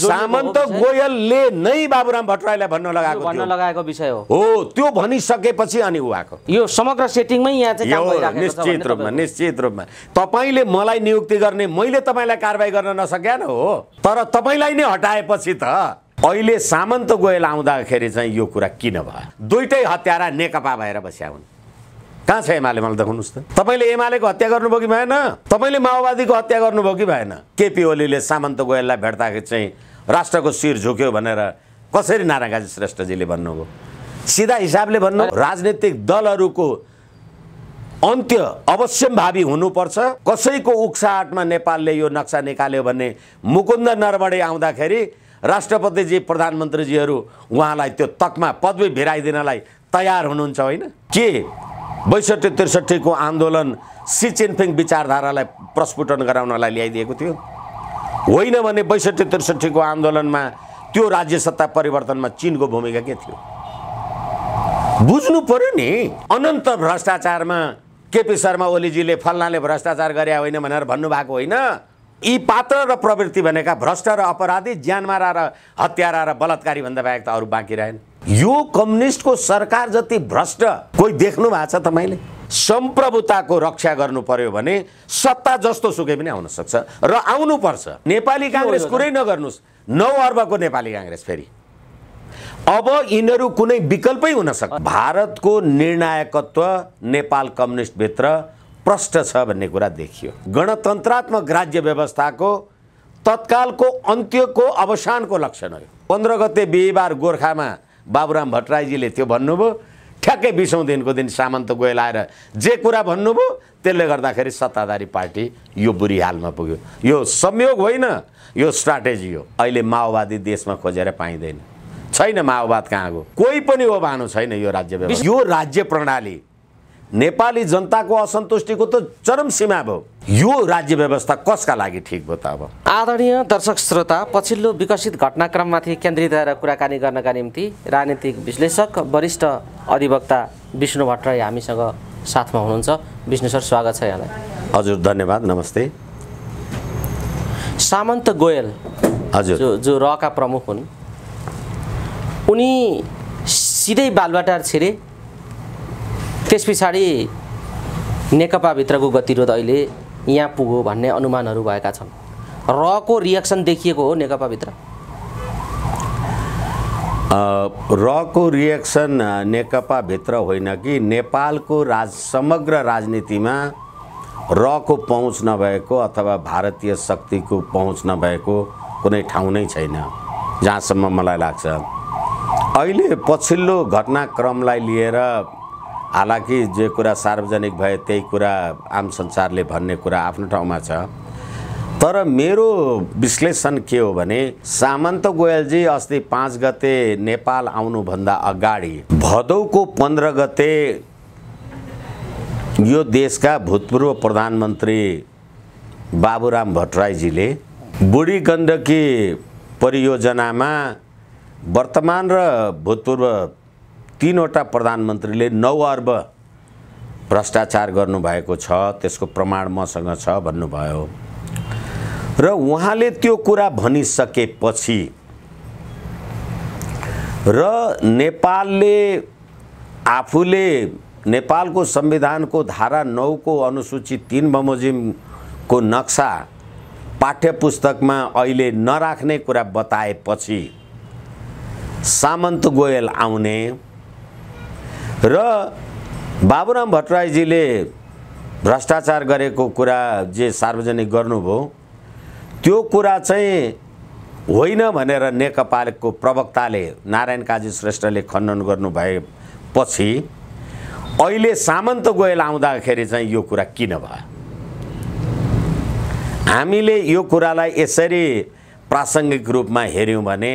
सामन्त गोयलले नै बाबुराम भट्टराईलाई भन्न लगाएको विषय हो। त्यो भनिसकेपछि अनि उ आएको। यो समग्र सेटिङमै यहाँ चाहिँ काम भइराखेको छ। निश्चित रूपमा तपाईले मलाई नियुक्ति गर्ने, मैले तपाईलाई कारबाही गर्न नसक्यान हो, तर तपाईलाई नै हटाएपछि त अहिले सामन्त गोयल आउँदाखेरि चाहिँ यो कुरा किन भयो? दुईटै हत्यारा नेकपा भएर बस्या हुन्। कहाँ छ एमाले? मलाई देखाउनुहोस् त। तपाईले एमालेको हत्या गर्नुभयो कि भएन? तपाईले माओवादीको हत्या गर्नुभयो कि भएन? केपी ओलीले सामन्त गोयललाई भेट्दाखेरि चाहिँ राष्ट्रको शिर झुक्यो भनेर कसरी नारायण श्रेष्ठजीले भन्नुभयो? सिधा हिसाबले भन्नु, राजनीतिक दलहरूको अन्त्य अवश्यम्भावी हुनुपर्छ। कसैको उक्साहटमा नेपालले यो नक्सा निकाल्यो भने मुकुन्द नरवणे आउँदाखेरि राष्ट्रपतिजी प्रधानमन्त्रीजीहरू उहाँलाई त्यो तकमा पदवी भिराइदिनलाई तयार हुनुहुन्छ होइन? के 62-63 को आन्दोलन सी जिनपिङ विचारधारालाई प्रस्फुटन गराउनलाई ल्याइदिएको थियो? होइन भने 62-63 को आन्दोलनमा त्यो राज्य सत्ता परिवर्तनमा चीनको भूमिका के थियो? बुझ्नु पर्यो नि। अनन्त भ्रष्टाचारमा केपी शर्मा ओलीजीले फल्नाले भ्रष्टाचार गरे होइन भनेर भन्नुभएको होइन। यी पात्र र प्रवृत्ति भनेका भ्रष्ट र अपराधी, ज्यानमारा र हत्यारा र बलात्कारी भन्दा बाहेक त अरू बाँकी रहेन। यो कम्युनिस्टको सरकार जति भ्रष्ट कोही देख्नु भएको छ तपाईले? सम्प्रभुताको रक्षा गर्नु पर्यो भने सत्ता जस्तो सुकै पनि आउन सक्छ र आउनु पर्छ। नेपाली कांग्रेस कुरै नगर्नुस्, 9 अर्बको नेपाली कांग्रेस फेरि अब यिनीहरू कुनै विकल्पै हुन सक्छ। भारतको निर्णायकत्व नेपाल कम्युनिस्ट भित्र प्रष्ट छ भन्ने कुरा देखियो। गणतन्त्रात्मक राज्य व्यवस्थाको तत्कालको अन्त्यको अवसानको लक्षण हो। 15 गते बिहीबार गोर्खामा बाबुराम भट्टराईजीले त्यो भन्नुभयो। ठ्याक्कै 20औं दिनको दिन सामन्त गोयल आएर जे कुरा भन्नुभयो त्यसले गर्दाखेरि सत्ताधारी पार्टी यो बुरी हालमा पुग्यो। यो संयोग होइन, यो स्ट्राटेजी हो। अहिले माओवादी देशमा खोजेर पाइँदैन, छैन। माओवाद कहाँ गयो? कोही पनि हो भानु छैन। यो राज्य व्यवस्था, यो राज्य प्रणाली नेपाली जनताको असन्तुष्टिको त चरम सीमा भयो। यो राज्य व्यवस्था कसका लागि ठिक भयो त? अब आदरणीय दर्शक श्रोता, पछिल्लो विकसित घटनाक्रममाथि केन्द्रित रहेर कुराकानी गर्नका निम्ति राजनीतिक विश्लेषक वरिष्ठ अधिवक्ता विष्णु भट्टराई हामीसँग साथमा हुनुहुन्छ। विष्णु सर, स्वागत छ यहाँलाई। हजुर, धन्यवाद, नमस्ते। सामन्त गोयल हजुर जो रका प्रमुख हुन्, उनी सिधै बालबाटार छिरे, त्यस पछाडि नेकपाभित्रको गतिरोध अहिले यहाँ पुग्यो भन्ने अनुमानहरू भएका छन्। रको रिएक्सन देखिएको हो नेकपाभित्र? रको रिएक्सन नेकपाभित्र होइन कि नेपालको समग्र राजनीतिमा रको पहुँच नभएको अथवा भारतीय शक्तिको पहुँच नभएको कुनै ठाउँ नै छैन जहाँसम्म मलाई लाग्छ। अहिले पछिल्लो घटनाक्रमलाई लिएर हालाकि जे कुरा सार्वजनिक भए त्यही कुरा आम संसारले भन्ने कुरा आफ्नो ठाउँमा छ, तर मेरो विश्लेषण के हो भने सामन्त गोयलजी अस्ति 5 गते नेपाल आउनुभन्दा अगाडि भदौको 15 गते यो देशका भूतपूर्व प्रधानमन्त्री बाबुराम भट्टराईजीले बुढी गण्डकी परियोजनामा वर्तमान र भूतपूर्व 3वटा प्रधानमन्त्रीले 9 अर्ब भ्रष्टाचार गर्नुभएको छ, त्यसको प्रमाण मसँग छ भन्नुभयो। र उहाँले त्यो कुरा भनिसकेपछि र नेपालले आफूले नेपालको संविधानको धारा 9 को अनुसूची 3 बमोजिमको नक्सा पाठ्यपुस्तकमा अहिले नराख्ने कुरा बताएपछि सामन्त गोयल आउने र बाबुराम भट्टराईजीले भ्रष्टाचार गरेको कुरा जे सार्वजनिक गर्नुभयो त्यो कुरा चाहिँ होइन भनेर नेकपाको प्रवक्ताले नारायण काजी श्रेष्ठले खण्डन गर्नु भएपछि अहिले सामन्त गोयल आउँदाखेरि चाहिँ यो कुरा किन भयो? हामीले यो कुरालाई यसरी प्रासङ्गिक रूपमा हेर्यौं भने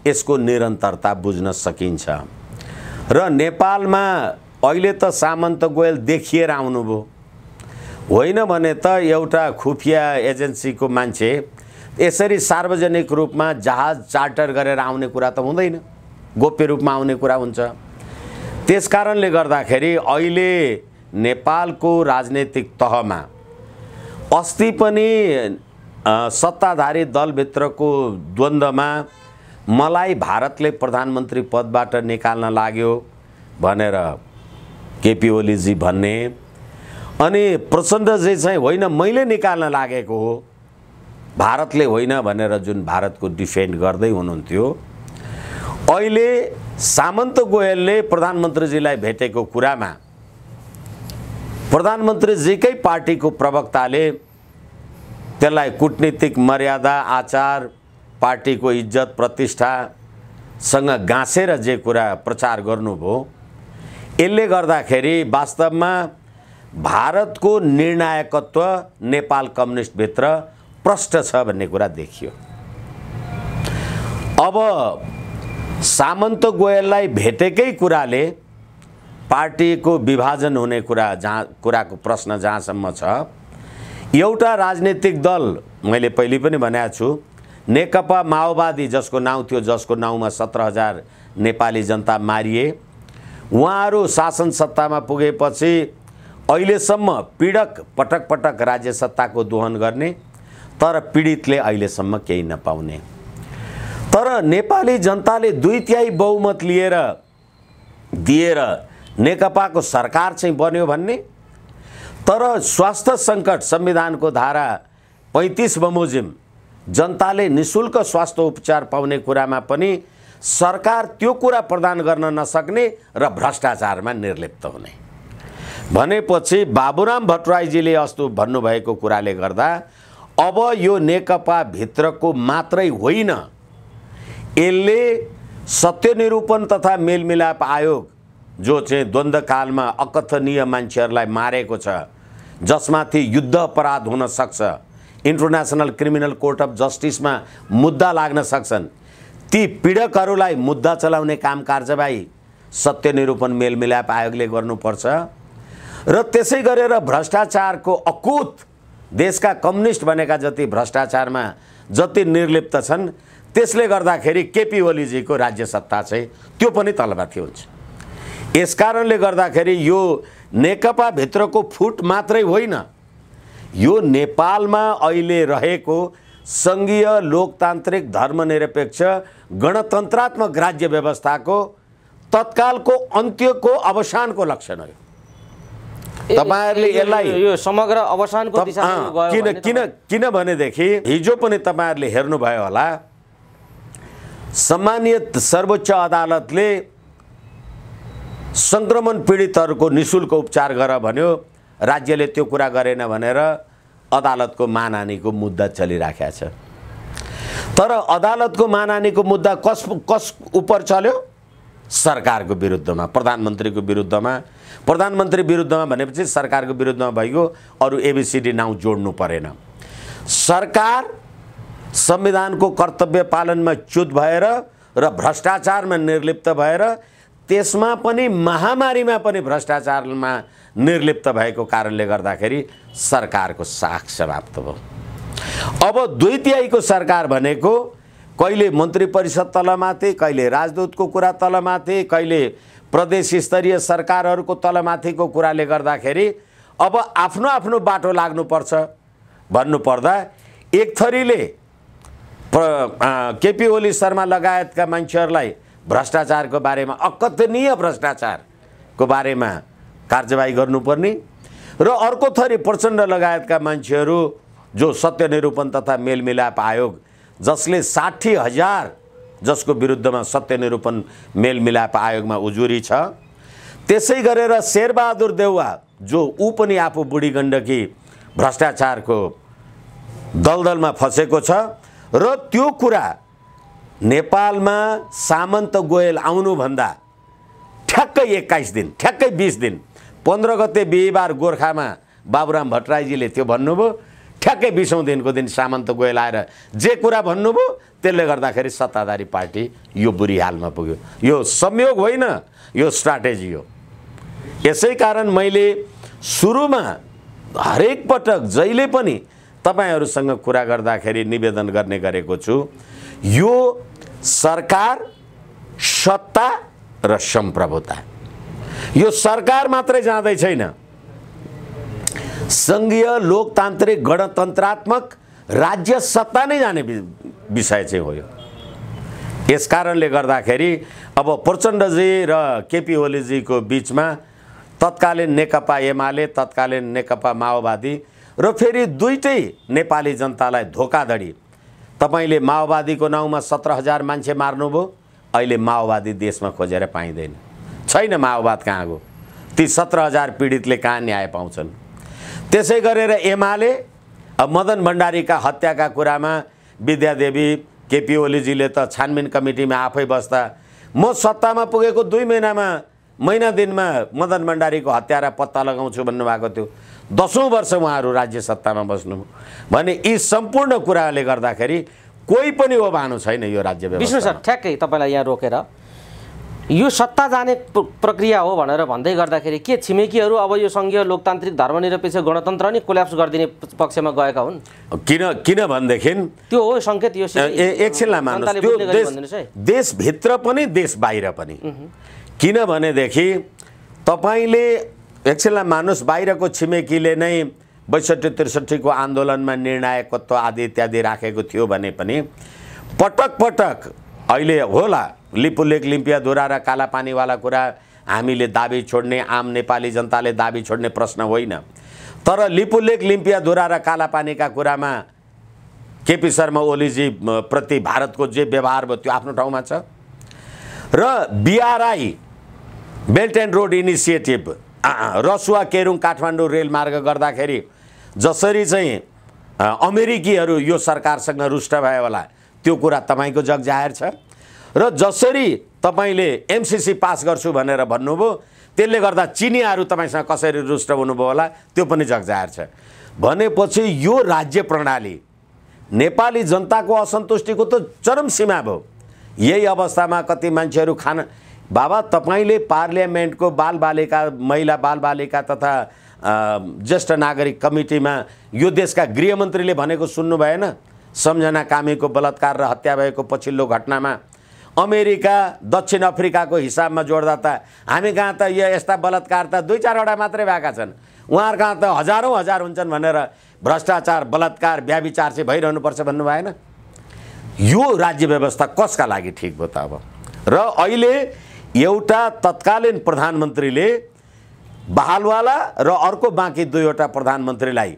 यसको निरन्तरता बुझ्न सकिन्छ। र नेपालमा अहिले त सामन्त गोयल देखिएर आउनुभयो, होइन भने त एउटा खुफिया एजेन्सीको मान्छे यसरी सार्वजनिक रूपमा जहाज चार्टर गरेर आउने कुरा त हुँदैन, गोप्य रूपमा आउने कुरा हुन्छ। त्यसकारणले गर्दाखेरि अहिले नेपालको राजनीतिक तहमा अस्ति पनि सत्ताधारी दलभित्रको द्वन्द्वमा मलाई भारतले प्रधानमन्त्री पदबाट निकाल्न लाग्यो भनेर केपी ओलीजी भन्ने, अनि प्रचण्डजी चाहिँ होइन मैले निकाल्न लागेको हो भारतले होइन भनेर जुन भारतको डिफेन्ड गर्दै हुनुहुन्थ्यो। अहिले सामन्त गोयलले प्रधानमन्त्रीजीलाई भेटेको कुरामा प्रधानमन्त्रीजीकै पार्टीको प्रवक्ताले त्यसलाई कूटनीतिक मर्यादा आचार पार्टीको इज्जत प्रतिष्ठासँग गाँसेर जे कुरा प्रचार गर्नुभयो, यसले गर्दाखेरि वास्तवमा भारतको निर्णायकत्व नेपाल कम्युनिस्टभित्र प्रष्ट छ भन्ने कुरा देखियो। अब सामन्त गोयललाई भेटेकै कुराले पार्टीको विभाजन हुने कुराको प्रश्न जहाँसम्म छ, एउटा राजनीतिक दल मैले पहिले पनि भनेको छु, नेकपा माओवादी जसको नाउँ थियो, जसको नाउँमा 17,000 नेपाली जनता मारिए, उहाँहरू शासन सत्तामा पुगेपछि अहिलेसम्म पीडक पटक पटक राज्य सत्ताको दोहन गर्ने, तर पीडितले अहिलेसम्म केही नपाउने। तर नेपाली जनताले 2/3 बहुमत दिएर नेकपाको सरकार चाहिँ बन्यो भन्ने, तर स्वास्थ्य सङ्कट संविधानको धारा 35 बमोजिम जनताले निशुल्क स्वास्थ्य उपचार पाउने कुरामा पनि सरकार त्यो कुरा प्रदान गर्न नसक्ने र भ्रष्टाचारमा निर्लिप्त हुने भनेपछि बाबुराम भट्टराईजीले अस्ति भन्नुभएको कुराले गर्दा अब यो नेकपा भित्रको मात्रै होइन, यसले सत्यनिरूपण तथा मेलमिलाप आयोग जो चाहिँ द्वन्द्वकालमा अकथनीय मान्छेहरूलाई मारेको छ, जसमाथि युद्ध अपराध हुन सक्छ, इन्टरनेसनल क्रिमिनल कोर्ट अफ जस्टिसमा मुद्दा लाग्न सक्छन्, ती पीडकहरूलाई मुद्दा चलाउने काम कारबाही सत्यनिरूपण मेलमिलाप आयोगले गर्नुपर्छ। र त्यसै गरेर भ्रष्टाचारको अकुत देशका कम्युनिस्ट भनेका जति भ्रष्टाचारमा जति निर्लिप्त छन्, त्यसले गर्दाखेरि केपी ओलीजीको राज्य सत्ता चाहिँ त्यो पनि तलमाथि हुन्छ। यसकारणले गर्दाखेरि यो नेकपा भित्रको फुट मात्रै होइन, यो नेपालमा अहिले रहेको सङ्घीय लोकतान्त्रिक धर्मनिरपेक्ष गणतन्त्रात्मक राज्य व्यवस्थाको तत्कालको अन्त्यको अवसानको लक्षण हो। तपाईहरुले यसलाई यो समग्र अवसानको दिशामा गयो किनभनेदेखि हिजो पनि तपाईहरुले हेर्नुभयो होला, सम्मानित सर्वोच्च अदालतले संक्रमण पीडितहरूको निशुल्क उपचार गर भन्यो, राज्यले त्यो कुरा गरेन भनेर अदालतको मानहानिको मुद्दा चलिराखेको छ। तर अदालतको मानहानिको मुद्दा कस उपर चल्यो? सरकारको विरुद्धमा, प्रधानमन्त्रीको विरुद्धमा। प्रधानमन्त्री विरुद्धमा भनेपछि सरकारको विरुद्धमा भइगयो, अरु एबीसीडी नाउँ जोड्नु परेन। सरकार संविधानको कर्तव्य पालनमा च्युत भएर र भ्रष्टाचारमा निर्लिप्त भएर, त्यसमा पनि महामारीमा पनि भ्रष्टाचारमा निर्लिप्त भएको कारणले गर्दाखेरि सरकारको साख समाप्त भयो। अब 2/3 सरकार भनेको कहिले मन्त्री परिषद तलमाथि, कहिले राजदूतको कुरा तलमाथि, कहिले प्रदेश स्तरीय सरकारहरूको तलमाथिको कुराले गर्दाखेरि अब आफ्नो आफ्नो बाटो लाग्नुपर्छ भन्नुपर्दा एक थरीले केपी ओली शर्मा लगायतका मान्छेहरूलाई भ्रष्टाचारको बारेमा, अकथनीय भ्रष्टाचारको बारेमा कारबाही गर्नुपर्ने र अर्को थरी प्रचण्ड लगायतका मान्छेहरू जो सत्यनिरूपण तथा मेलमिलाप आयोग जसले 60,000 जसको विरुद्धमा सत्यनिरूपण मेलमिलाप आयोगमा उजुरी छ, त्यसै गरेर शेरबहादुर देउवा जो ऊ पनि आफू बुढी गण्डकी भ्रष्टाचारको दलदलमा फसेको छ र त्यो कुरा नेपालमा सामन्त गोयल आउनुभन्दा ठ्याक्कै 21 दिन, ठ्याक्कै 20 दिन, 15 गते बिहीबार गोर्खामा बाबुराम भट्टराईजीले त्यो भन्नुभयो, ठ्याक्कै 20औं दिनको दिन सामन्त गोयल आएर जे कुरा भन्नुभयो, त्यसले गर्दाखेरि सत्ताधारी पार्टी यो बुरी हालमा पुग्यो। यो संयोग होइन, यो स्ट्राटेजी हो। यसै कारण मैले सुरुमा हरेक पटक जहिले पनि तपाईहरुसँग कुरा गर्दाखेरि निवेदन गर्ने गरेको छु, यो सरकार, सत्ता र सम्प्रभुता, यो सरकार मात्रै जाँदै छैन, संघीय लोकतान्त्रिक गणतन्त्रात्मक राज्य सत्ता नै जाने विषय चाहिँ हो यो। यस कारणले गर्दाखेरि अब प्रचण्डजी र केपी ओलीजीको बिचमा तत्कालीन नेकपा एमाले, तत्कालीन नेकपा माओवादी र फेरि दुईटै नेपाली जनतालाई धोकाधडी। तपाईले माओवादीको नाउँमा 17,000 मान्छे मार्नुभयो, अहिले माओवादी देशमा खोजेर पाइँदैन, छैन माओवाद कहाँ गयो, ती 17,000 पीडितले कहाँ न्याय पाउँछन्। त्यसै गरेर एमाले मदन भण्डारीका हत्याका कुरामा विद्यादेवी केपी ओलीजीले त छानबिन कमिटीमा आफै बस्दा म सत्तामा पुगेको 2 महिना दिनमा मदन भण्डारीको हत्यारा पत्ता लगाउँछु भन्नुभएको थियो। 10औं वर्ष उहाँहरू राज्य सत्तामा बस्नुभयो भने यी सम्पूर्ण कुराले गर्दाखेरि कोही पनि हो भानु छैन यो राज्य व्यवस्था। विष्णु सर, ठ्याक्कै तपाईँलाई यहाँ रोकेर यो सत्ता जाने प्रक्रिया हो भनेर भन्दै गर्दाखेरि के छिमेकीहरू अब यो सङ्घीय लोकतान्त्रिक धर्मनिरपेक्ष गणतन्त्र नि कोल्याप्स गरिदिने पक्षमा गएका हुन्? किन भनेदेखि त्यो हो सङ्केत। यो एकछिनलाई मान्नुहोस्, त्यो देशभित्र पनि देश बाहिर पनि। किनभनेदेखि तपाईँले एकछिनलाई मान्नुहोस्, बाहिरको छिमेकीले नै 62-63 को आन्दोलनमा निर्णायकत्व आदि इत्यादि राखेको थियो भने पनि पटक पटक अहिले होला लिपुलेक लिम्पियाधुरा र कालापानीवाला कुरा हामीले दाबी छोड्ने, आम नेपाली जनताले दाबी छोड्ने प्रश्न होइन। तर लिपुलेक लिम्पियाधुरा र कालापानीका कुरामा केपी शर्मा ओलीजी प्रति भारतको जे व्यवहार भयो त्यो आफ्नो ठाउँमा छ। र BRI belt and road initiative Rasuwa Kerung Kathmandu रेलमार्ग गर्दाखेरि जसरी चाहिँ अमेरिकीहरू यो सरकारसँग रुष्ट भयो होला त्यो कुरा तपाईँको जग जाहेर छ। र जसरी तपाईँले MCC पास गर्छु भनेर भन्नुभयो त्यसले गर्दा चिनियाहरू तपाईँसँग कसरी रुष्ट हुनुभयो होला त्यो पनि जग जाहेर छ। भनेपछि यो राज्य प्रणाली नेपाली जनताको असन्तुष्टिको त चरम सीमा भयो। यही अवस्थामा कति मान्छेहरू खान बाबा तपाईँले पार्लियामेन्टको बालबालिका महिला बालबालिका तथा ज्येष्ठ नागरिक कमिटीमा यो देशका गृहमन्त्रीले भनेको सुन्नु भएन? सम्झना कामीको बलात्कार र हत्या भएको पछिल्लो घटनामा अमेरिका दक्षिण अफ्रिकाको हिसाबमा जोड्दा त हामी कहाँ त यस्ता बलात्कार त 2-4 मात्रै भएका छन्, उहाँहरू कहाँ त हजारौँ हजार हुन्छन् भनेर भ्रष्टाचार बलात्कार व्याभिचार चाहिँ भइरहनुपर्छ भन्नु भएन? यो राज्य व्यवस्था कसका लागि ठिक भयो त अब? र अहिले एउटा तत्कालीन प्रधानमन्त्रीले बहालवाला र अर्को बाँकी 2वटा प्रधानमन्त्रीलाई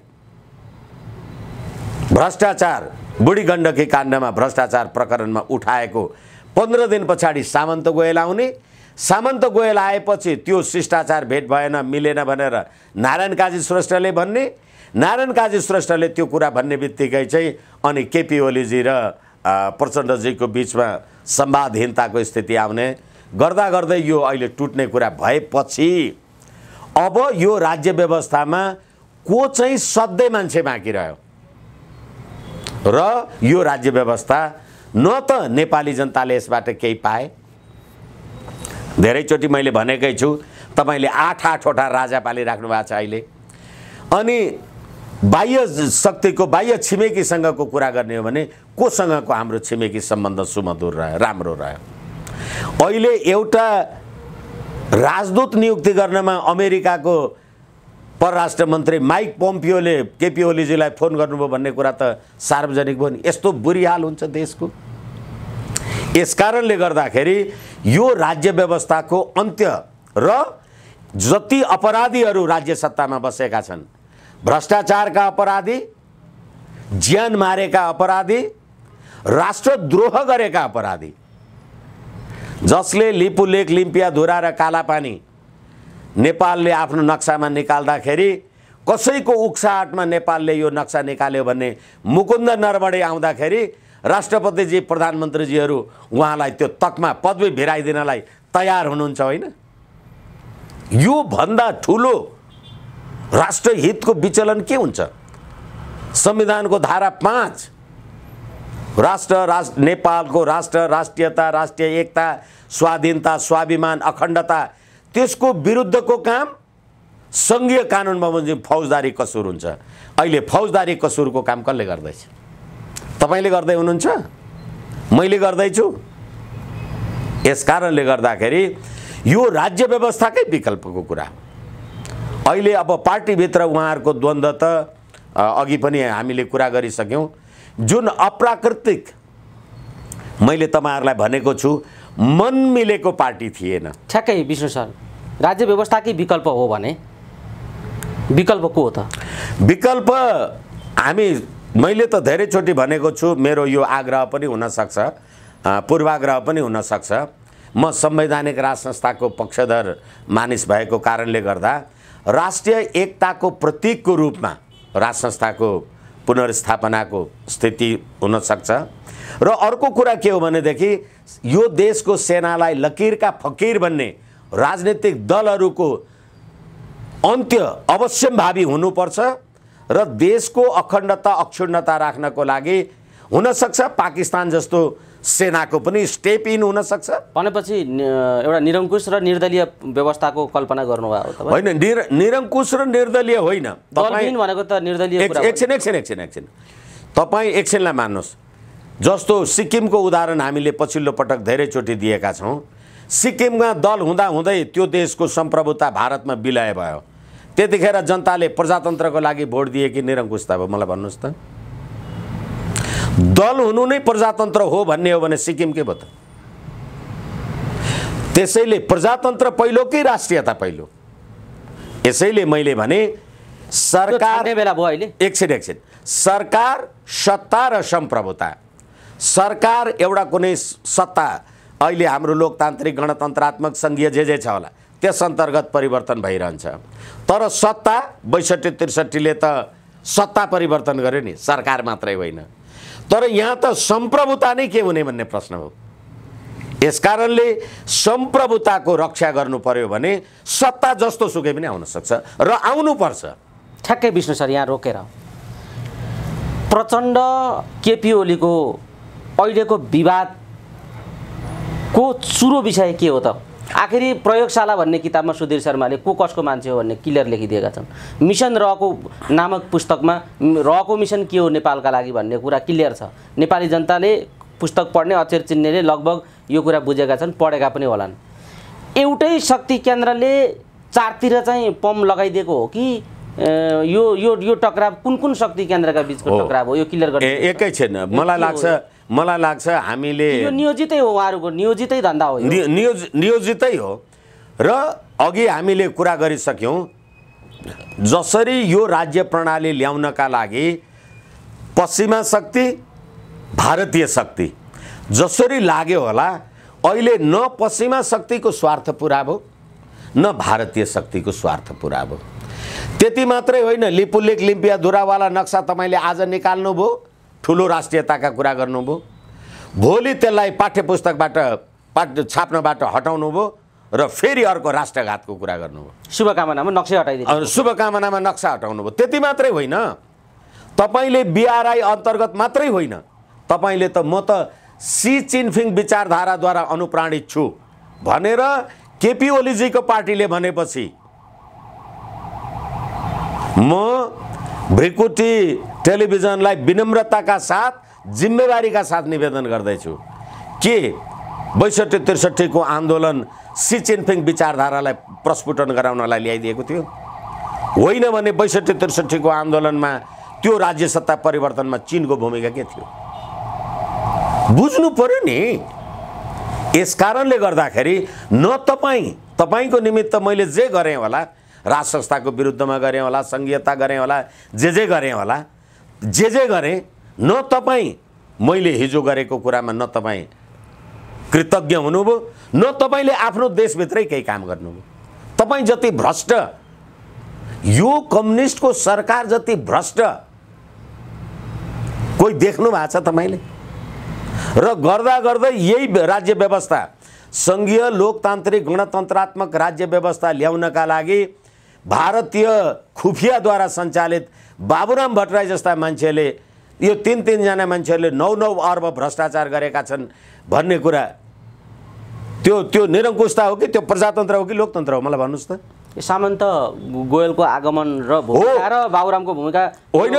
भ्रष्टाचार बुढी गण्डकी काण्डमा भ्रष्टाचार प्रकरणमा उठाएको 15 दिन पछाडि सामन्त गोयल आउने, सामन्त गोयल आएपछि त्यो शिष्टाचार भेट भएन मिलेन भनेर नारायण काजी श्रेष्ठले भन्ने, नारायण काजी श्रेष्ठले त्यो कुरा भन्ने बित्तिकै चाहिँ अनि केपी ओलीजी र प्रचण्डजीको बिचमा संवादहीनताको स्थिति आउने गर्दा गर्दै यो अहिले टुट्ने कुरा भएपछि अब यो राज्य व्यवस्थामा को चाहिँ सधैँ मान्छे बाँकी रह्यो र यो राज्य व्यवस्था न त नेपाली जनताले यसबाट केही पाए। धेरैचोटि मैले भनेकै छु तपाईँले 8-8वटा राजा पालिराख्नु भएको छ अहिले। अनि बाह्य शक्तिको बाह्य छिमेकीसँगको कुरा गर्ने हो भने कोसँगको हाम्रो छिमेकी सम्बन्ध सुमधुर रह्यो, राम्रो रह्यो। अहिले एउटा राजदूत नियुक्ति गर्नमा अमेरिकाको परराष्ट्र मन्त्री माइक पोम्पियोले केपी ओलीजीलाई फोन गर्नुभयो भन्ने कुरा त सार्वजनिक भयो नि। यस्तो बुरी हाल हुन्छ देशको। यसकारणले गर्दाखेरि यो राज्य व्यवस्थाको अन्त्य र जति अपराधीहरू राज्य सत्तामा बसेका छन्, भ्रष्टाचारका अपराधी, ज्यान मारेका अपराधी, राष्ट्रद्रोह गरेका अपराधी, जसले लिपुलेक लिम्पियाधुरा र कालापानी नेपालले आफ्नो नक्सामा निकाल्दाखेरि कसैको उक्साहटमा नेपालले यो नक्सा निकाल्यो भन्ने मुकुन्द नरवणे आउँदाखेरि राष्ट्रपतिजी प्रधानमन्त्रीजीहरू उहाँलाई त्यो तकमा पदवी भिराइदिनलाई तयार हुनुहुन्छ होइन? यो भन्दा ठुलो राष्ट्रहितको विचलन के हुन्छ? संविधानको धारा 5 नेपालको राष्ट्र, राष्ट्रियता, राष्ट्रिय एकता, स्वाधीनता, स्वाभिमान, अखण्डता, त्यसको विरुद्धको काम सङ्घीय कानुनमा बमोजिम फौजदारी कसुर हुन्छ। अहिले फौजदारी कसुरको काम कसले गर्दैछ? तपाईले गर्दै हुनुहुन्छ, मैले गर्दैछु। यसकारणले गर्दाखेरि यो राज्य व्यवस्थाकै विकल्पको कुरा। अहिले अब पार्टीभित्र उहाँहरूको द्वन्द्व त अघि पनि हामीले कुरा गरिसक्यौँ, जुन अप्राकृतिक मैले तपाईँहरूलाई भनेको छु मन मिलेको पार्टी थिएन। ठ्याक्कै विष्णु सर, राज्य व्यवस्थाकै विकल्प हो भने विकल्प को हो त? विकल्प मैले त धेरैचोटि भनेको छु, मेरो यो आग्रह पनि हुनसक्छ, पूर्वाग्रह पनि हुनसक्छ। म संवैधानिक राज संस्थाको पक्षधर मानिस भएको कारणले गर्दा राष्ट्रिय एकताको प्रतीकको रूपमा राज संस्थाको पुनर्स्थापनाको स्थिति हुनसक्छ। र अर्को कुरा के हो भनेदेखि यो देशको सेनालाई लकीरका फकीर भन्ने राजनीतिक दलहरूको अन्त्य अवश्यम्भावी हुनुपर्छ र देशको अखण्डता अक्षुण्णता राख्नको लागि हुनसक्छ पाकिस्तान जस्तो सेनाको पनि स्टेप इन हुनसक्छ। भनेपछि एउटा निरङ्कुश र निर्दलीय व्यवस्थाको कल्पना गर्नुभयो तपाईँ? होइन, निरङ्कुश र निर्दलीय होइन। तपाईँ भनेको त निर्दलीय कुरा। एकछिन तपाईँ एकछिनलाई मान्नुहोस्। जस्तो सिक्किमको उदाहरण हामीले पछिल्लो पटक धेरैचोटि दिएका छौँ। सिक्किममा दल हुँदाहुँदै त्यो देशको सम्प्रभुता भारतमा विलय भयो। त्यतिखेर जनताले प्रजातन्त्रको लागि भोट दिए कि निरङ्कुशता भयो? मलाई भन्नुहोस् त। दल हुनु नै प्रजातन्त्र हो भन्ने हो भने सिक्किम के भयो त? त्यसैले प्रजातन्त्र पहिलो कि राष्ट्रियता पहिलो? यसैले मैले भने सरकार बेला भयो अहिले। एकछिन सरकार, सत्ता र सम्प्रभुता। सरकार एउटा कुनै सत्ता, अहिले हाम्रो लोकतान्त्रिक गणतन्त्रात्मक सङ्घीय जे छ होला त्यस अन्तर्गत परिवर्तन भइरहन्छ। तर सत्ता 62-63ले त सत्ता परिवर्तन गर्यो नि, सरकार मात्रै होइन। तर यहाँ त सम्प्रभुता नै के हुने भन्ने प्रश्न हो। यसकारणले सम्प्रभुताको रक्षा गर्नु पर्यो भने सत्ता जस्तो सुकै पनि आउन सक्छ र आउनुपर्छ। ठ्याक्कै विष्णु सर, यहाँ रोकेर प्रचण्ड केपी ओलीको अहिलेको विवादको चुरो विषय के हो त? आखिरी प्रयोगशाला भन्ने किताबमा सुधीर शर्माले को कसको मान्छे हो भन्ने क्लियर लेखिदिएका छन्। मिसन रहको नामक पुस्तकमा रहको मिसन के हो नेपालका लागि भन्ने कुरा क्लियर छ। नेपाली जनताले पुस्तक पढ्ने, अक्षर चिन्नेले लगभग यो कुरा बुझेका छन्, पढेका पनि होलान्। एउटै शक्ति केन्द्रले चारतिर चाहिँ पम लगाइदिएको हो कि यो यो यो टकराव कुन शक्ति केन्द्रका बिचको टकराव हो? यो क्लियर गर्ने एकैछिन मलाई लाग्छ हामीले यो नियोजितै हो, उहाँहरूको नियोजितै धन्दा हो, नियोजितै हो। र अघि हामीले कुरा गरिसक्यौँ जसरी यो राज्य प्रणाली ल्याउनका लागि पश्चिमा शक्ति, भारतीय शक्ति जसरी लाग्यो होला, अहिले न पश्चिमा शक्तिको स्वार्थ पुरा भयो न भारतीय शक्तिको स्वार्थ पुरा भयो। त्यति मात्रै होइन, लिपुलेक लिम्पिया धुरावाला नक्सा तपाईँले आज निकाल्नुभयो, ठुलो राष्ट्रियताका कुरा गर्नुभयो, भोलि त्यसलाई पाठ्यपुस्तकबाट छाप्नबाट हटाउनु भयो र फेरि अर्को राष्ट्रघातको कुरा गर्नुभयो। शुभकामनामा नक्सा हटाइदिनु, शुभकामनामा नक्सा हटाउनु भयो। त्यति मात्रै होइन, तपाईँले बिआरआई अन्तर्गत मात्रै होइन, तपाईँले त म त सी चिनफिङ विचारधाराद्वारा अनुप्राणित छु भनेर केपी ओलीजीको पार्टीले भनेपछि म भ्रिकुटी टेलिभिजनलाई विनम्रताका साथ, जिम्मेवारीका साथ निवेदन गर्दैछु के 62-63 को आन्दोलन सी चिनफिङ विचारधारालाई प्रस्फुटन गराउनलाई ल्याइदिएको थियो? होइन भने 62-63 को आन्दोलनमा त्यो राज्य सत्ता परिवर्तनमा चीनको भूमिका के थियो? बुझ्नु पर्यो नि। यस कारणले गर्दाखेरि न तपाईँको निमित्त मैले जे गरेँ होला, राज संस्थाको विरुद्धमा गरेँ होला, संघीयता गरेँ होला, जे गरेँ होला, जे गरेँ, न तपाईँ मैले हिजो गरेको कुरामा न तपाईँ कृतज्ञ हुनुभयो, न तपाईँले आफ्नो देशभित्रै केही काम गर्नुभयो। तपाईँ जति भ्रष्ट, यो कम्युनिस्टको सरकार जति भ्रष्ट कोही देख्नु भएको छ तपाईँले? र गर्दा गर्दै यही राज्य व्यवस्था, सङ्घीय लोकतान्त्रिक गणतन्त्रात्मक राज्य व्यवस्था ल्याउनका लागि भारतीय खुफियाद्वारा सञ्चालित बाबुराम भट्टराई जस्ता मान्छेले, यो तीन जना मान्छेहरूले 9 अर्ब भ्रष्टाचार गरेका छन् भन्ने कुरा, त्यो निरङ्कुशता हो कि त्यो प्रजातन्त्र हो कि लोकतन्त्र हो? मलाई भन्नुहोस् त। सामन्त गोयलको आगमन र भूमिका र बाबुरामको भूमिका होइन,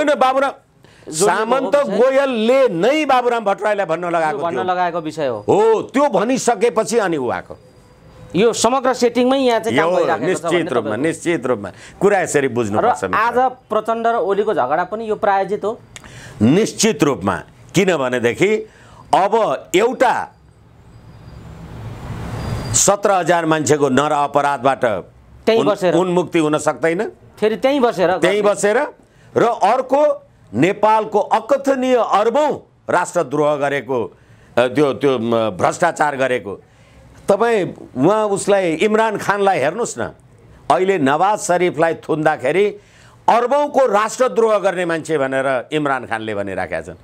सामन्त गोयलले नै बाबुराम भट्टराईलाई भन्न लगाएको विषय हो। त्यो भनिसकेपछि अनि ऊ आएको। यो समग्र सेटिङमै यहाँ चाहिँ काम भइराखेको छ निश्चित रूपमा कुरा यसरी बुझ्नुपर्छ। आज प्रचण्ड र ओलीको झगडा पनि यो प्रायोजित हो निश्चित रूपमा। किनभनेदेखि अब एउटा 17,000 मान्छेको नर अपराधबाट उन्मुक्ति हुन सक्दैन, फेरि त्यहीँ बसेर र अर्को नेपालको अकथनीय अर्बौं राष्ट्रद्रोह गरेको त्यो भ्रष्टाचार गरेको तपाईँ उहाँ उसलाई इमरान खानलाई हेर्नुहोस् न, अहिले नवाज शरीफलाई थुन्दाखेरि अर्बौंको राष्ट्रद्रोह गर्ने मान्छे भनेर इमरान खानले भनिराखेका छन्।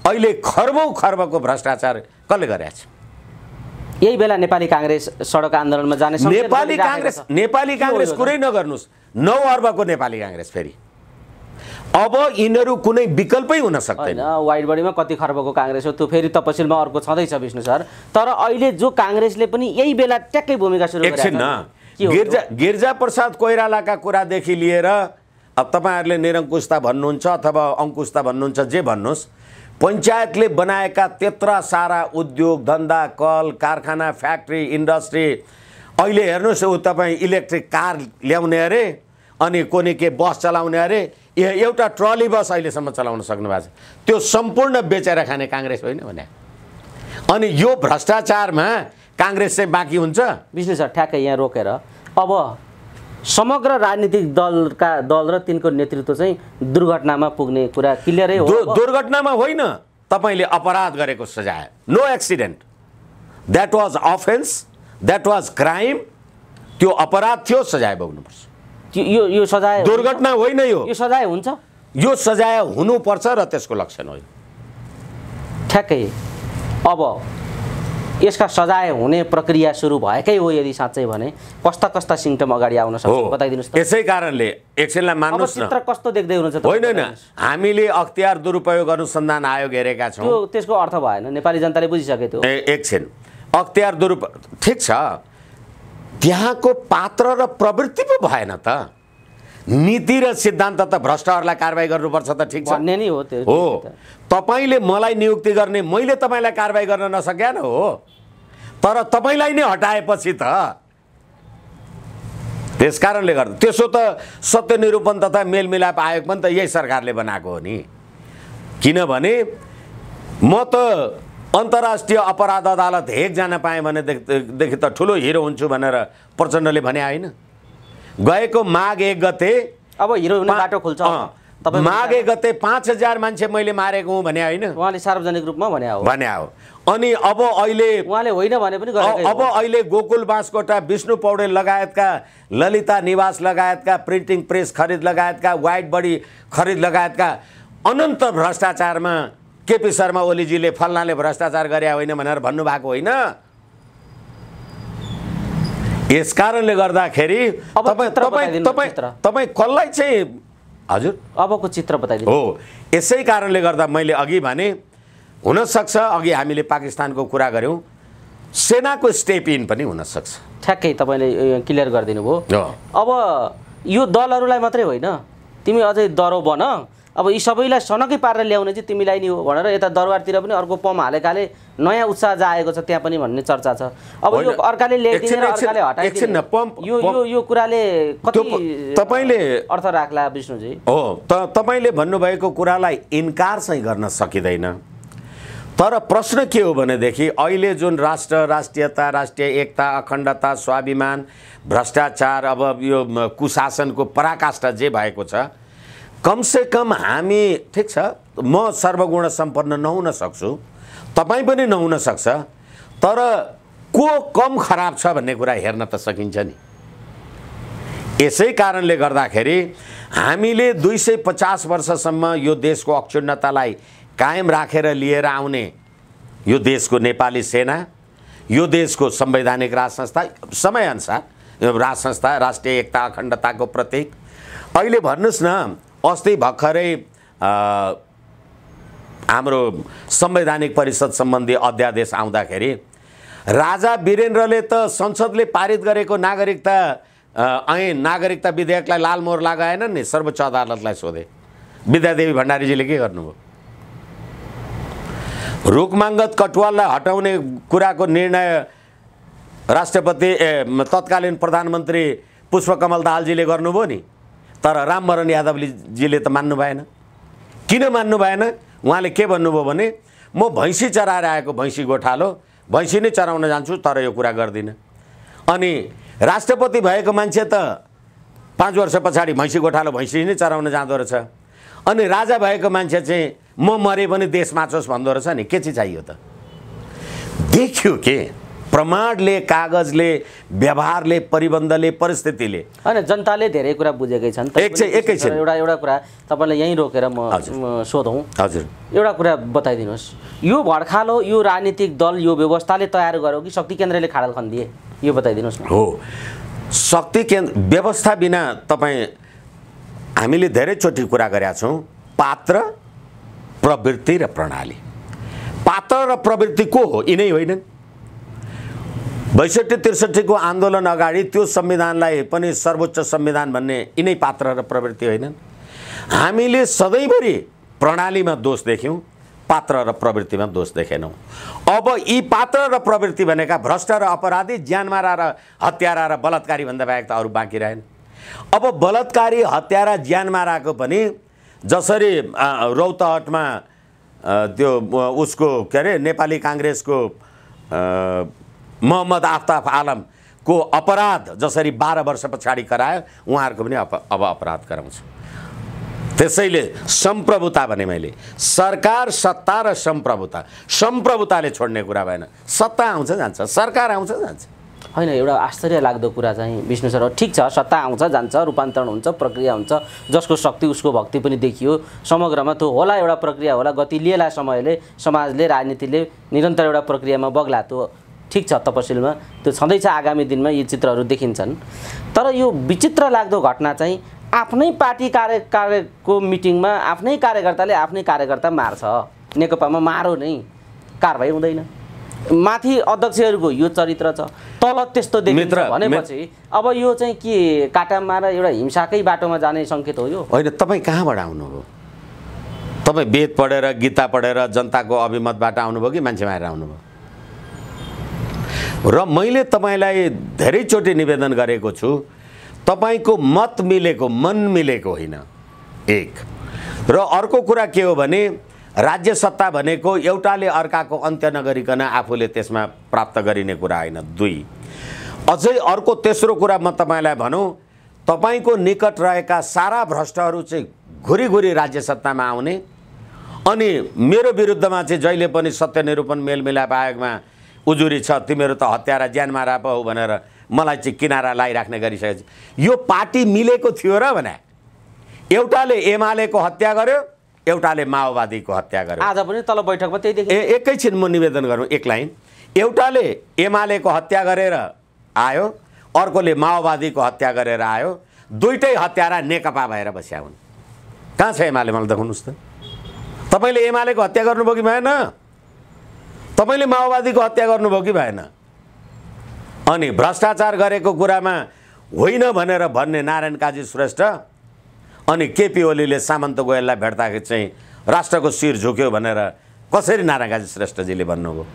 अहिले खर्बौं भ्रष्टाचार कसले गरेछ? यही बेला नेपाली कांग्रेस सडक आन्दोलनमा जाने नेपाली कांग्रेस कुरै नगर्नुस्, 9 अर्बको नेपाली कांग्रेस फेरि अब यिनीहरू कुनै विकल्पै हुन सक्दैन। वाइड बडीमा कति खर्बको कांग्रेस हो त्यो फेरि तपसिलमा अर्को छँदैछ विष्णु सर। तर अहिले जो कांग्रेसले पनि यही बेला ट्याक्कै भूमिका सुरु गरेको गिरिजा प्रसाद कोइरालाका कुरादेखि लिएर अब तपाईहरुले निरंकुशता भन्नुहुन्छ अथवा अंकुशता भन्नुहुन्छ, जे भन्नुहोस्, पञ्चायतले बनाएका त्यत्रा सारा उद्योग धन्दा कल कारखाना फ्याक्ट्री इन्डस्ट्री, अहिले हेर्नुहोस् तपाईँ इलेक्ट्रिक कार ल्याउने अरे अनि कोनी के बस चलाउने अरे, एउटा ट्रली बस अहिलेसम्म चलाउन सक्नु भएको छ, त्यो सम्पूर्ण बेचेर खाने कांग्रेस होइन भने। अनि यो भ्रष्टाचारमा कांग्रेस चाहिँ बाँकी हुन्छ? विष्णु सर ठ्याक्कै यहाँ रोकेर अब समग्र राजनीतिक दल र तिनको नेतृत्व चाहिँ दुर्घटनामा पुग्ने कुरा क्लियरै हो। दुर्घटनामा होइन, तपाईले अपराध गरेको सजाय, no accident, that was offence, that was crime, त्यो अपराध थियो, सजाय भोग्नुपर्छ। यो सजाय दुर्घटना होइन, यो सजाय हुन्छ, यो सजाय हुनुपर्छ र त्यसको लक्षण हो। ठ्याक्कै अब यसका सजाय हुने प्रक्रिया सुरु भएकै हो यदि साँच्चै भने कस्ता कस्ता सिम्टम अगाडि आउन सक्छ बताइदिनुस् त। यसै कारणले एकछिनलाई मान्नुस् न, चित्र कस्तो देख्दै हुनुहुन्छ? होइन, हामीले अख्तियार दुरुपयोग अनुसन्धान आयोग हेरेका छौँ, त्यो त्यसको अर्थ भएन, नेपाली जनताले बुझिसके त्यो। एकछिन, अख्तियार दुरुपयोग ठिक छ, त्यहाँको पात्र र प्रवृत्ति पो भएन त, नीति र सिद्धान्त त भ्रष्टहरूलाई कारबाही गर्नुपर्छ त, ठिक छ भन्ने नि हो त्यो हो। तपाईले मलाई नियुक्ति गर्ने, मैले तपाईलाई कारबाही गर्न नसक्यान हो, तर तपाईलाई नै हटाएपछि त, त्यसकारणले गर्दा त्यसो त सत्य निरूपण तथा मेलमिलाप आयोग पनि त यही सरकारले बनाएको हो नि। किनभने म त अन्तर्राष्ट्रिय अपराध अदालत हेग जान पाएँ भनेदेखि त ठुलो हिरो हुन्छु भनेर प्रचण्डले भने होइन। गएको माघ 1 गते अब हिरो हुने बाटो खुल्छ, माघ 1 गते 5,000 मान्छे मैले मारेको हुँ भने होइन, उहाँले सार्वजनिक रूपमा भने हो। अनि अब अहिले उहाँले होइन भने पनि गरेकै हो। अब अहिले गोकुल बाँसकोटा, विष्णु पौडेल लगायतका, ललिता निवास लगायतका, प्रिन्टिङ प्रेस खरिद लगायतका, वाइट बडी खरिद लगायतका अनन्त भ्रष्टाचारमा केपी शर्मा ओलीजीले फल्नाले भ्रष्टाचार गरे होइन भनेर भन्नुभएको होइन। यस कारणले गर्दाखेरि तपाईँ कसलाई चाहिँ हजुर अबको चित्र बताइदिनु हो। यसै कारणले गर्दा मैले अघि भने, हुनसक्छ अघि हामीले पाकिस्तानको कुरा गऱ्यौँ, सेनाको स्टेप इन पनि हुनसक्छ। ठ्याक्कै तपाईँले क्लियर गरिदिनु भयो। अब यो दलहरूलाई मात्रै होइन, तिमी अझै दरो बन, अब यी सबैलाई सनकै पारेर ल्याउने चाहिँ तिमीलाई नि हो भनेर यता दरबारतिर पनि अर्को पम हालेकाले नयाँ उत्साह जाएको छ त्यहाँ पनि भन्ने चर्चा छ। अब यो अर्काले ल्याइदिने र अर्काले हटाइदिने, यो कुराले कति तपाईले अर्थ राख्ला विष्णुजी? हो, तपाईले भन्नुभएको कुरालाई इन्कार चाहिँ गर्न सकिँदैन, तर प्रश्न के हो भनेदेखि अहिले जुन राष्ट्र, राष्ट्रियता, राष्ट्रिय एकता, अखण्डता, स्वाभिमान, भ्रष्टाचार, अब यो कुशासनको पराकाष्ठा जे भएको छ, कमसे कम हामी, ठिक छ, म सर्वगुण सम्पन्न नहुन सक्छु, तपाईँ पनि नहुन सक्छ, तर को कम खराब छ भन्ने कुरा हेर्न त सकिन्छ नि। यसै कारणले गर्दाखेरि हामीले 250 वर्षसम्म यो देशको अक्षुण्णतालाई कायम राखेर लिएर आउने यो देशको नेपाली सेना, यो देशको संवैधानिक राज संस्था, समयअनुसार राज संस्था, राष्ट्रिय एकता अखण्डताको प्रतीक। अहिले भन्नुहोस् न, अस्ति भर्खरै हाम्रो संवैधानिक परिषद सम्बन्धी अध्यादेश आउँदाखेरि राजा वीरेन्द्रले त संसदले पारित गरेको नागरिकता ऐन, नागरिकता विधेयकलाई लालमोहर लगाएन नि, सर्वोच्च अदालतलाई सोधे। विद्यादेवी भण्डारीजीले के गर्नुभयो? रुखमाङ्गत कटुवाललाई हटाउने कुराको निर्णय राष्ट्रपति तत्कालीन प्रधानमन्त्री पुष्पकमल दाहालजीले गर्नुभयो नि, तर रामवरण यादवजीले त मान्नु भएन। किन मान्नु भएन? उहाँले के भन्नुभयो भने म भैँसी चराएर आएको भैँसी गोठालो, भैँसी नै चराउन जान्छु, तर यो कुरा गर्दिनँ। अनि राष्ट्रपति भएको मान्छे त 5 वर्ष पछाडि भैँसी गोठालो भैँसी नै चराउन जाँदो रहेछ। अनि राजा भएको मान्छे चाहिँ म मरे पनि देश बाँचोस् भन्दो रहेछ नि। के चाहिँ चाहियो त? देखियो के प्रमाणले, कागजले, व्यवहारले, परिबन्धले, परिस्थितिले। होइन, जनताले धेरै कुरा बुझेकै छन्। एकैछिन एउटा कुरा तपाईँलाई यहीँ रोकेर म सोधौँ। हजुर, एउटा कुरा बताइदिनुहोस्, यो भड्खालो यो राजनीतिक दल यो व्यवस्थाले तयार गर्यो कि शक्ति केन्द्रले खाडल खनिदिए? यो बताइदिनुहोस् न। हो, शक्ति केन्द्र व्यवस्था बिना तपाईँ, हामीले धेरैचोटि कुरा गरेका छौँ, पात्र, प्रवृत्ति र प्रणाली। पात्र र प्रवृत्ति को हो? यिनै होइनन्। 62-63 को आन्दोलन अगाडि त्यो संविधानलाई पनि सर्वोच्च संविधान भन्ने यिनै पात्र र प्रवृत्ति होइनन्। हामीले सधैँभरि प्रणालीमा दोष देख्यौँ, पात्र र प्रवृत्तिमा दोष देखेनौँ। अब यी पात्र र प्रवृत्ति भनेका भ्रष्ट र अपराधी, ज्यानमारा र हत्यारा र बलात्कारी भन्दा बाहेक त अरू बाँकी रहेन। अब बलात्कारी, हत्यारा, ज्यानमाराको पनि जसरी रौतहटमा त्यो उसको के अरे नेपाली काङ्ग्रेसको मोहम्मद आफ्ताब आलमको अपराध जसरी 12 वर्ष पछाडि करायो, उहाँहरूको पनि अब अपराध गराउँछ। त्यसैले सम्प्रभुता भने मैले, सरकार, सत्ता र सम्प्रभुता। सम्प्रभुताले छोड्ने कुरा भएन। सत्ता आउँछ जान्छ, सरकार आउँछ जान्छ। होइन, एउटा आश्चर्य लाग्दो कुरा चाहिँ विष्णु सर, ठिक छ, सत्ता आउँछ जान्छ, रूपान्तरण हुन्छ, प्रक्रिया हुन्छ, जसको शक्ति उसको भक्ति पनि देखियो। समग्रमा त्यो होला, एउटा प्रक्रिया होला, गति लिएला समयले, समाजले, राजनीतिले निरन्तर एउटा प्रक्रियामा बग्ला। त्यो ठिक छ, तपसिलमा त्यो छँदैछ। आगामी दिनमा यी चित्रहरू देखिन्छन्। तर यो विचित्र लाग्दो घटना चाहिँ आफ्नै पार्टी कार्यको मिटिङमा आफ्नै कार्यकर्ताले आफ्नै कार्यकर्ता मार्छ। नेकपामा मारो नै कारबाही हुँदैन। माथि अध्यक्षहरूको यो चरित्र छ, तल त्यस्तो देखिन्छ भनेपछि अब यो चाहिँ के काटामा र एउटा हिंसाकै बाटोमा जाने सङ्केत हो यो? होइन, तपाईँ कहाँबाट आउनुभयो? तपाईँ वेद पढेर, गीता पढेर जनताको अभिमतबाट आउनुभयो कि मान्छे मारेर आउनुभयो? र मैले तपाईँलाई धेरैचोटि निवेदन गरेको छु, तपाईँको मत मिलेको, मन मिलेको होइन, एक। र अर्को कुरा के हो भने राज्य सत्ता भनेको एउटाले अर्काको अन्त्य नगरिकन आफूले त्यसमा प्राप्त गरिने कुरा होइन। 2, अझै अर्को तेस्रो कुरा म तपाईँलाई भनौँ, तपाईँको निकट रहेका सारा भ्रष्टहरू चाहिँ घुरी घुरी राज्य सत्तामा आउने, अनि मेरो विरुद्धमा चाहिँ जहिले पनि सत्य निरूपण मेलमिलाप आयोगमा उजुरी छ, तिमीहरू त हत्यारा ज्यानमारा पो हो भनेर मलाई चाहिँ किनारा लगाइराख्ने गरिसकेपछि यो पार्टी मिलेको थियो र भने एउटाले एमालेको हत्या गर्यो, एउटाले माओवादीको हत्या गर्यो। आज पनि तल बैठकमा त्यही देखियो। एकैछिन म निवेदन गरौँ, एक लाइन। एउटाले एमालेको हत्या गरेर आयो, अर्कोले माओवादीको हत्या गरेर आयो। दुईटै हत्यारा नेकपा भएर बस्या हुन्। कहाँ छ एमाले? मलाई देखाउनुहोस् त। तपाईँले एमालेको हत्या गर्नुभयो कि भएन? तपाईँले माओवादीको हत्या गर्नुभयो कि भएन? अनि भ्रष्टाचार गरेको कुरामा होइन भनेर भन्ने नारायण काजी श्रेष्ठ अनि केपी ओलीले सामन्त गोयललाई भेट्दाखेरि चाहिँ राष्ट्रको शिर झुक्यो भनेर कसरी नारायण काजी श्रेष्ठजीले भन्नुभयो?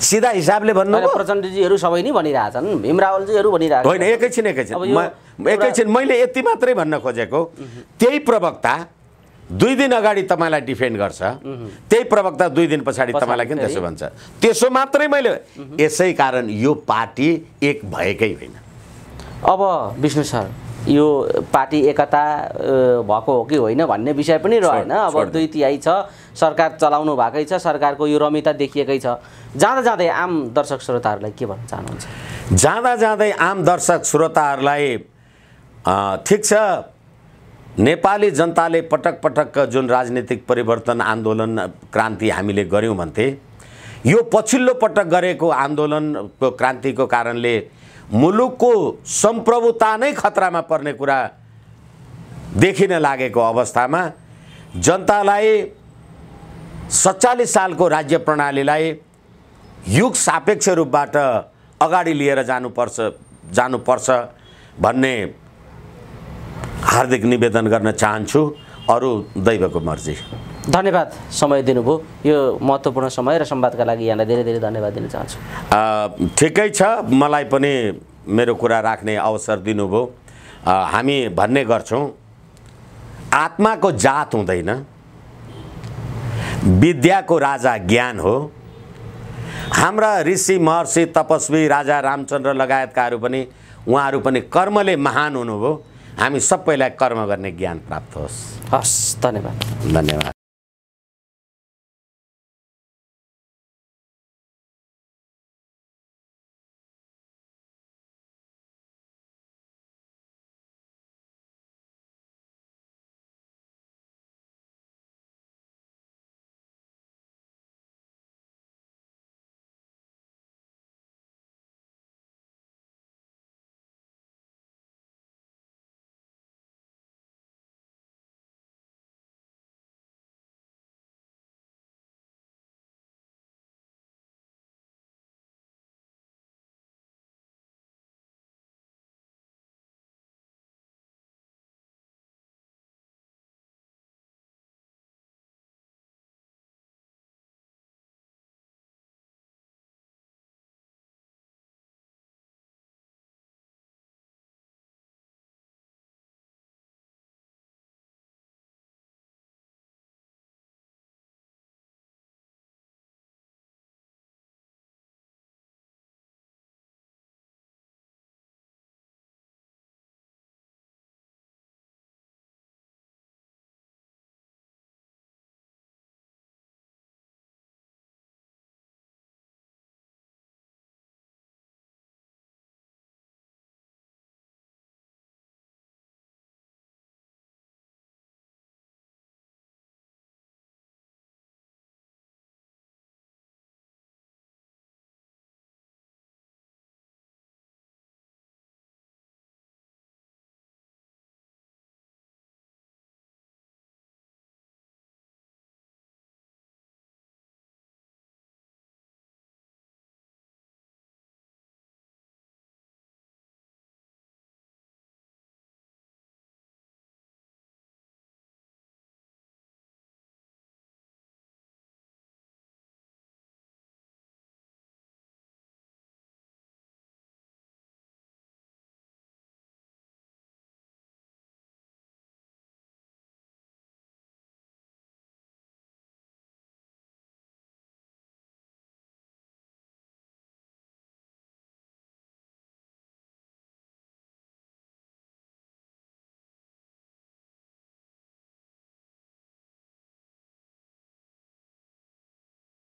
सिधा हिसाबले भन्नुभयो। प्रचण्डजीहरू सबै नै भनिरहेछन्, भीम रावलजीहरू भनिरहेछन्। होइन, एकैछिन मैले यति मात्रै भन्न खोजेको, त्यही प्रवक्ता 2 दिन अगाडि तपाईँलाई डिफेन्ड गर्छ, त्यही प्रवक्ता 2 दिन पछाडि तपाईँलाई किन त्यसो भन्छ? त्यसो मात्रै मैले। यसै कारण यो पार्टी एक भएकै होइन। अब विष्णु सर, यो पार्टी एकता भएको हो कि होइन भन्ने विषय पनि रहेन। अब 2/3 छ, सरकार चलाउनु भएकै छ, सरकारको यो रमिता देखिएकै छ। जाँदा जाँदै आम दर्शक श्रोताहरूलाई के भन्न चाहनुहुन्छ? जाँदा जाँदै आम दर्शक श्रोताहरूलाई ठिक छ, नेपाली जनताले पटक पटक जुन राजनीतिक परिवर्तन, आन्दोलन, क्रान्ति हामीले गऱ्यौँ भन्थे, यो पछिल्लो पटक गरेको आन्दोलनको क्रान्तिको कारणले मुलुकको सम्प्रभुता नै खतरामा पर्ने कुरा देखिन लागेको अवस्थामा जनतालाई 47 सालको राज्य प्रणालीलाई युग सापेक्ष रूपबाट अगाडि लिएर जानुपर्छ भन्ने हार्दिक निवेदन गर्न चाहन्छु। अरू दैवको मर्जी। धन्यवाद समय दिनुभयो। यो महत्त्वपूर्ण समय र संवादका लागि यहाँलाई धेरै धेरै धन्यवाद दिन चाहन्छु। ठिकै छ, मलाई पनि मेरो कुरा राख्ने अवसर दिनुभयो। हामी भन्ने गर्छौँ आत्माको जात हुँदैन, विद्याको राजा ज्ञान हो। हाम्रा ऋषि महर्षि तपस्वी राजा रामचन्द्र लगायतकाहरू पनि उहाँहरू पनि कर्मले महान हुनुभयो। हामी सबैलाई कर्म गर्ने ज्ञान प्राप्त होस्। हस्, धन्यवाद। धन्यवाद।